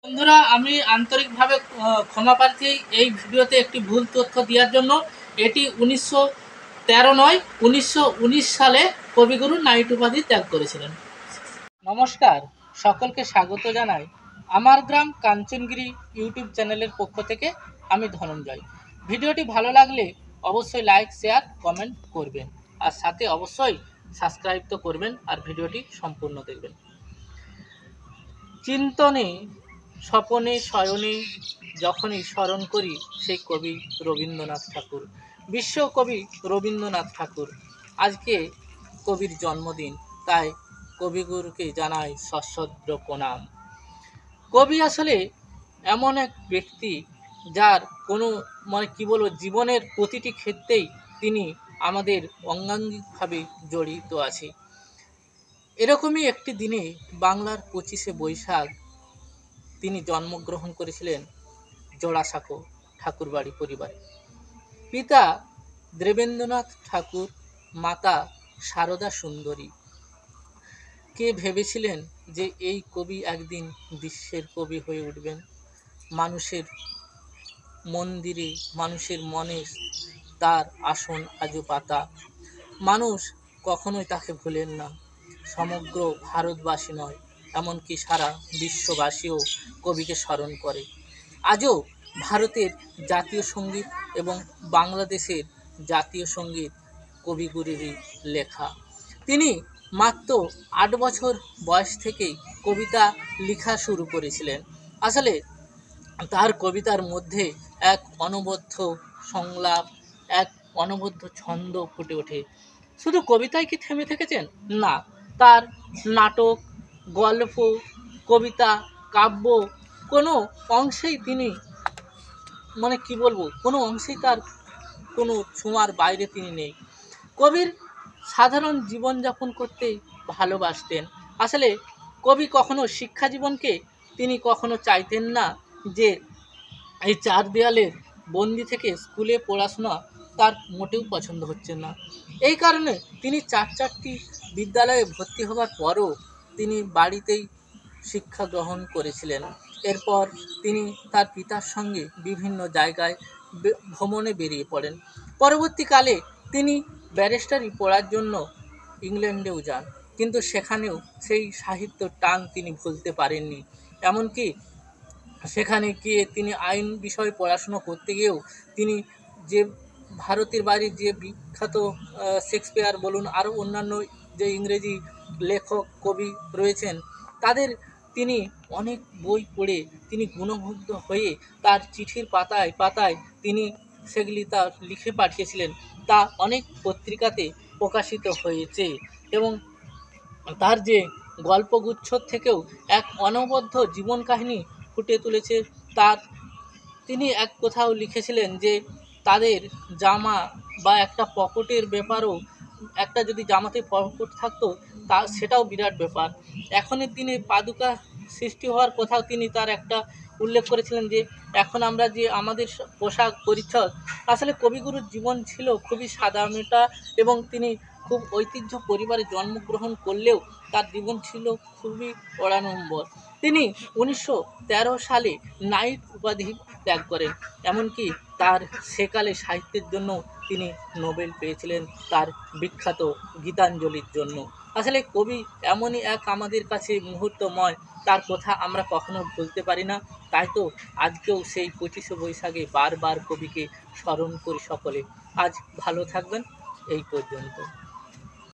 বন্ধুরা, আমি আন্তরিকভাবে ক্ষমা প্রার্থী এই ভিডিওতে একটি ভুল তথ্য দেওয়ার জন্য। এটি 1913 নয়, 1919 সালে কবিগুরু নাইট উপাধি ত্যাগ করেছিলেন। নমস্কার, সকলকে স্বাগত জানাই আমার গ্রাম কাঞ্চনগিরি ইউটিউব চ্যানেলের পক্ষ থেকে। আমি ধনঞ্জয়। ভিডিওটি ভালো লাগলে অবশ্যই লাইক, শেয়ার, কমেন্ট করবেন, আর সাথে অবশ্যই সাবস্ক্রাইব তো করবেন, আর ভিডিওটি সম্পূর্ণ দেখবেন। চিন্তনে, স্বপনে, শয়নে যখনই স্মরণ করি সেই কবি রবীন্দ্রনাথ ঠাকুর, বিশ্বকবি রবীন্দ্রনাথ ঠাকুর। আজকে কবির জন্মদিন, তাই কবিগুরুকে জানাই সশ্রদ্ধ প্রণাম। কবি আসলে এমন এক ব্যক্তি যার কোনো জীবনের প্রতিটি ক্ষেত্রেই তিনি আমাদের অঙ্গাঙ্গিকভাবে জড়িত আছে। এরকমই একটি দিনে বাংলার 25শে বৈশাখ তিনি জন্মগ্রহণ করেছিলেন জোড়াসাঁকো ঠাকুরবাড়ি পরিবারে। পিতা দেবেন্দ্রনাথ ঠাকুর, মাতা সারদা সুন্দরী। কে ভেবেছিলেন যে এই কবি একদিন বিশ্বের কবি হয়ে উঠবেন? মানুষের মন্দিরে, মানুষের মনে তার আসন আজও পাতা। মানুষ কখনোই তাকে ভুলেন না। সমগ্র ভারতবাসী নয়, এমনকি সারা বিশ্ববাসীও কবিকে স্মরণ করে। আজও ভারতের জাতীয় সঙ্গীত এবং বাংলাদেশের জাতীয় সঙ্গীত কবিগুরুরই লেখা। তিনি মাত্র 8 বছর বয়স থেকেই কবিতা লেখা শুরু করেছিলেন। আসলে তার কবিতার মধ্যে এক অনবদ্য সংলাপ, এক অনবদ্য ছন্দ ফুটে ওঠে। শুধু কবিতায় কি থেমে থেকেছেন? না, তার নাটক, গল্প, কবিতা, কাব্য কোনো অংশেই তিনি কোনো অংশেই তার কোনো ছোঁয়ার বাইরে তিনি নেই। কবির সাধারণ জীবনযাপন করতে ভালোবাসতেন। আসলে কবি কখনো শিক্ষা জীবনকে তিনি কখনো চাইতেন না যে এই 4 দেয়ালের বন্দি থেকে স্কুলে পড়াশোনা তার মোটেও পছন্দ হচ্ছে না। এই কারণে তিনি 4টি বিদ্যালয়ে ভর্তি হওয়ার পরও তিনি বাড়িতেই শিক্ষা গ্রহণ করেছিলেন। এরপর তিনি তার পিতার সঙ্গে বিভিন্ন জায়গায় ভ্রমণে বেরিয়ে পড়েন। পরবর্তীকালে তিনি ব্যারিস্টারি পড়ার জন্য ইংল্যান্ডেও যান, কিন্তু সেখানেও সেই সাহিত্যর টান তিনি ভুলতে পারেননি। এমনকি সেখানে গিয়ে তিনি আইন বিষয়ে পড়াশুনো করতে গিয়েও তিনি যে ভারতের বাইরে যে বিখ্যাত শেক্সপিয়ার বলুন, আরও অন্যান্য যে ইংরেজি লেখক কবি রয়েছেন, তাদের তিনি অনেক বই পড়ে তিনি গুণমুগ্ধ হয়ে তার চিঠির পাতায় পাতায় তিনি সেগুলি তার লিখে পাঠিয়েছিলেন। তা অনেক পত্রিকাতে প্রকাশিত হয়েছে এবং তার যে গল্পগুচ্ছ থেকেও এক অনবদ্য জীবন কাহিনী ফুটে তুলেছে। তার তিনি এক কোথাও লিখেছিলেন যে তাদের জামা বা একটা পকেটের ব্যাপারও, একটা যদি জামাতে পকেট থাকতো তা সেটাও বিরাট ব্যাপার। এখনের দিনে পাদুকা সৃষ্টি হওয়ার কোথাও তিনি তার একটা উল্লেখ করেছিলেন যে এখন আমরা যে আমাদের পোশাক পরিচ্ছদ, আসলে কবিগুরুর জীবন ছিল খুবই সাদামাটা এবং তিনি খুব ঐতিহ্য পরিবারে জন্মগ্রহণ করলেও তার জীবন ছিল খুবই অড়াড়ম্বর। তিনি 1913 সালে নাইট উপাধি ত্যাগ করেন। এমনকি তার সেকালে সাহিত্যের জন্য তিনি নোবেল পেয়েছিলেন তার বিখ্যাত গীতাঞ্জলির জন্য। আসলে কবি এমনই এক আমাদের কাছে মুহূর্তময়, তার কথা আমরা কখনো ভুলতে পারি না। তাই তো আজকেও সেই 25শে বৈশাখে বারবার কবিকে স্মরণ করি সকলে। আজ ভালো থাকবেন, এই পর্যন্ত।